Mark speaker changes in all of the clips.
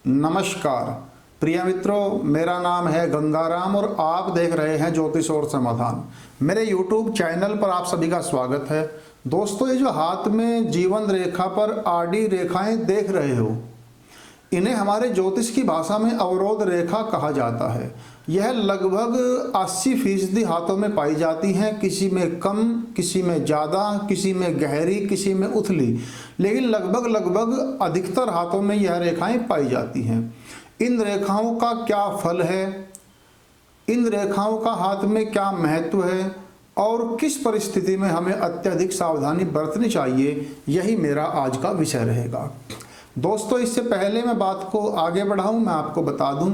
Speaker 1: नमस्कार प्रिय मित्रों, मेरा नाम है गंगाराम और आप देख रहे हैं ज्योतिष और समाधान। मेरे YouTube चैनल पर आप सभी का स्वागत है। दोस्तों, ये जो हाथ में जीवन रेखा पर आड़ी रेखाएं देख रहे हो, इन्हें हमारे ज्योतिष की भाषा में अवरोध रेखा कहा जाता है। यह लगभग 80% हाथों में पाई जाती हैं, किसी में कम, किसी में ज़्यादा, किसी में गहरी, किसी में उथली, लेकिन लगभग अधिकतर हाथों में यह रेखाएं पाई जाती हैं। इन रेखाओं का क्या फल है, इन रेखाओं का हाथ में क्या महत्व है और किस परिस्थिति में हमें अत्यधिक सावधानी बरतनी चाहिए, यही मेरा आज का विषय रहेगा। दोस्तों, इससे पहले मैं बात को आगे बढ़ाऊं, मैं आपको बता दूं,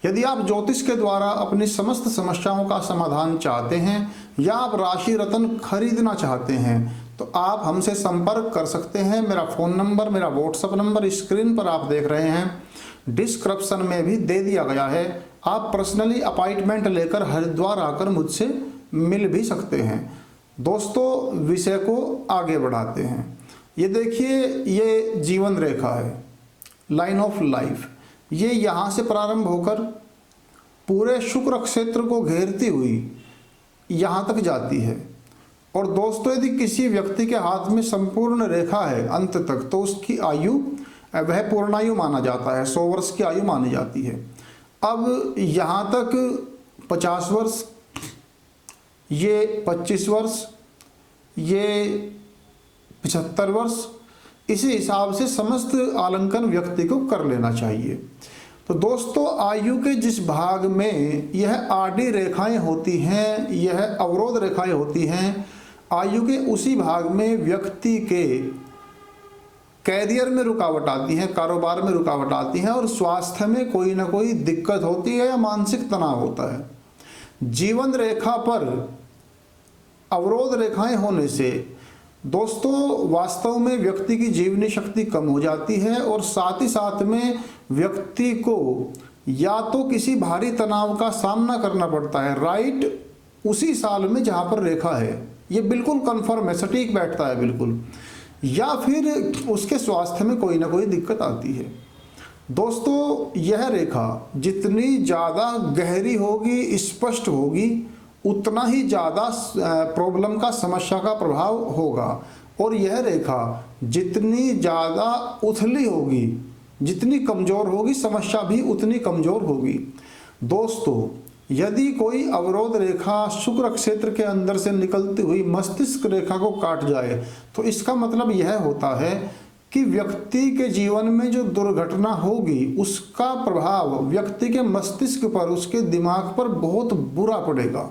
Speaker 1: यदि आप ज्योतिष के द्वारा अपनी समस्त समस्याओं का समाधान चाहते हैं या आप राशि रत्न खरीदना चाहते हैं तो आप हमसे संपर्क कर सकते हैं। मेरा फ़ोन नंबर, मेरा व्हाट्सएप नंबर स्क्रीन पर आप देख रहे हैं, डिस्क्रिप्शन में भी दे दिया गया है। आप पर्सनली अपॉइंटमेंट लेकर हरिद्वार आकर मुझसे मिल भी सकते हैं। दोस्तों, विषय को आगे बढ़ाते हैं। ये देखिए, ये जीवन रेखा है, लाइन ऑफ लाइफ। ये यहाँ से प्रारंभ होकर पूरे शुक्र क्षेत्र को घेरती हुई यहाँ तक जाती है। और दोस्तों, यदि किसी व्यक्ति के हाथ में संपूर्ण रेखा है अंत तक, तो उसकी आयु वह पूर्णायु माना जाता है, 100 वर्ष की आयु मानी जाती है। अब यहाँ तक 50 वर्ष, ये 25 वर्ष, ये 75 वर्ष, इसी हिसाब से समस्त आलंकन व्यक्ति को कर लेना चाहिए। तो दोस्तों, आयु के जिस भाग में यह आड़ी रेखाएं होती हैं, यह अवरोध रेखाएं होती हैं, आयु के उसी भाग में व्यक्ति के कैरियर में रुकावट आती है, कारोबार में रुकावट आती है और स्वास्थ्य में कोई ना कोई दिक्कत होती है या मानसिक तनाव होता है। जीवन रेखा पर अवरोध रेखाएं होने से दोस्तों, वास्तव में व्यक्ति की जीवनी शक्ति कम हो जाती है और साथ ही साथ में व्यक्ति को या तो किसी भारी तनाव का सामना करना पड़ता है, राइट उसी साल में जहां पर रेखा है, ये बिल्कुल कंफर्म है, सटीक बैठता है बिल्कुल, या फिर उसके स्वास्थ्य में कोई ना कोई दिक्कत आती है। दोस्तों, यह रेखा जितनी ज़्यादा गहरी होगी, स्पष्ट होगी, उतना ही ज़्यादा प्रॉब्लम का, समस्या का प्रभाव होगा। और यह रेखा जितनी ज़्यादा उथली होगी, जितनी कमज़ोर होगी, समस्या भी उतनी कमज़ोर होगी। दोस्तों, यदि कोई अवरोध रेखा शुक्र क्षेत्र के अंदर से निकलती हुई मस्तिष्क रेखा को काट जाए तो इसका मतलब यह होता है कि व्यक्ति के जीवन में जो दुर्घटना होगी उसका प्रभाव व्यक्ति के मस्तिष्क पर, उसके दिमाग पर बहुत बुरा पड़ेगा।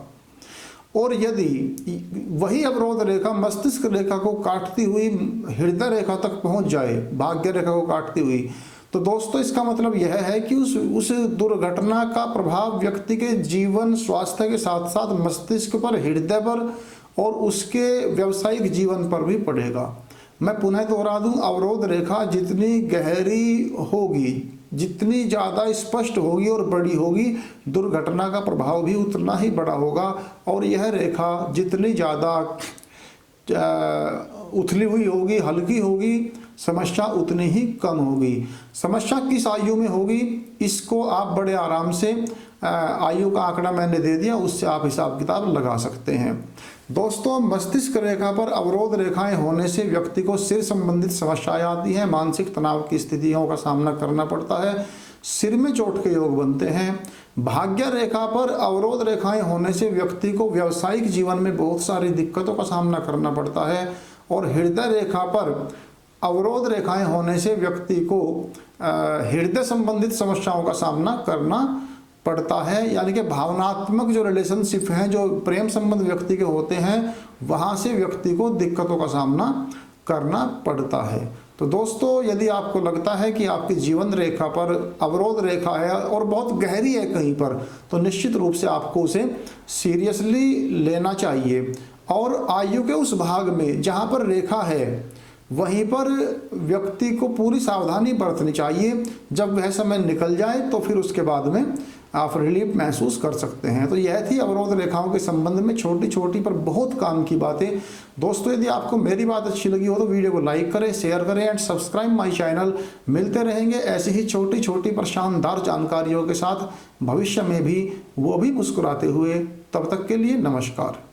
Speaker 1: और यदि वही अवरोध रेखा मस्तिष्क रेखा को काटती हुई हृदय रेखा तक पहुंच जाए, भाग्य रेखा को काटती हुई, तो दोस्तों इसका मतलब यह है कि उस दुर्घटना का प्रभाव व्यक्ति के जीवन स्वास्थ्य के साथ साथ मस्तिष्क पर, हृदय पर और उसके व्यावसायिक जीवन पर भी पड़ेगा। मैं पुनः दोहरा दूं, अवरोध रेखा जितनी गहरी होगी, जितनी ज़्यादा स्पष्ट होगी और बड़ी होगी, दुर्घटना का प्रभाव भी उतना ही बड़ा होगा। और यह रेखा जितनी ज़्यादा उथली हुई होगी, हल्की होगी, समस्या उतनी ही कम होगी। समस्या किस आयु में होगी, इसको आप बड़े आराम से, आयु का आंकड़ा मैंने दे दिया, उससे आप हिसाब किताब लगा सकते हैं। दोस्तों, मस्तिष्क रेखा पर अवरोध रेखाएं होने से व्यक्ति को सिर संबंधित समस्याएं आती हैं, मानसिक तनाव की स्थितियों का सामना करना पड़ता है, सिर में चोट के योग बनते हैं। भाग्य रेखा पर अवरोध रेखाएं होने से व्यक्ति को व्यावसायिक जीवन में बहुत सारी दिक्कतों का सामना करना पड़ता है। और हृदय रेखा पर अवरोध रेखाएं होने से व्यक्ति को हृदय संबंधित समस्याओं का सामना करना पड़ता है, यानी कि भावनात्मक जो रिलेशनशिप हैं, जो प्रेम संबंध व्यक्ति के होते हैं, वहाँ से व्यक्ति को दिक्कतों का सामना करना पड़ता है। तो दोस्तों, यदि आपको लगता है कि आपकी जीवन रेखा पर अवरोध रेखा है और बहुत गहरी है कहीं पर, तो निश्चित रूप से आपको उसे सीरियसली लेना चाहिए। और आयु के उस भाग में जहाँ पर रेखा है, वहीं पर व्यक्ति को पूरी सावधानी बरतनी चाहिए। जब वह समय निकल जाए तो फिर उसके बाद में आप रिलीफ महसूस कर सकते हैं। तो यह थी अवरोध रेखाओं के संबंध में छोटी छोटी पर बहुत काम की बातें। दोस्तों यदि आपको मेरी बात अच्छी लगी हो तो वीडियो को लाइक करें, शेयर करें एंड सब्सक्राइब माय चैनल। मिलते रहेंगे ऐसी ही छोटी छोटी पर शानदार जानकारियों के साथ भविष्य में भी, वो भी मुस्कुराते हुए। तब तक के लिए नमस्कार।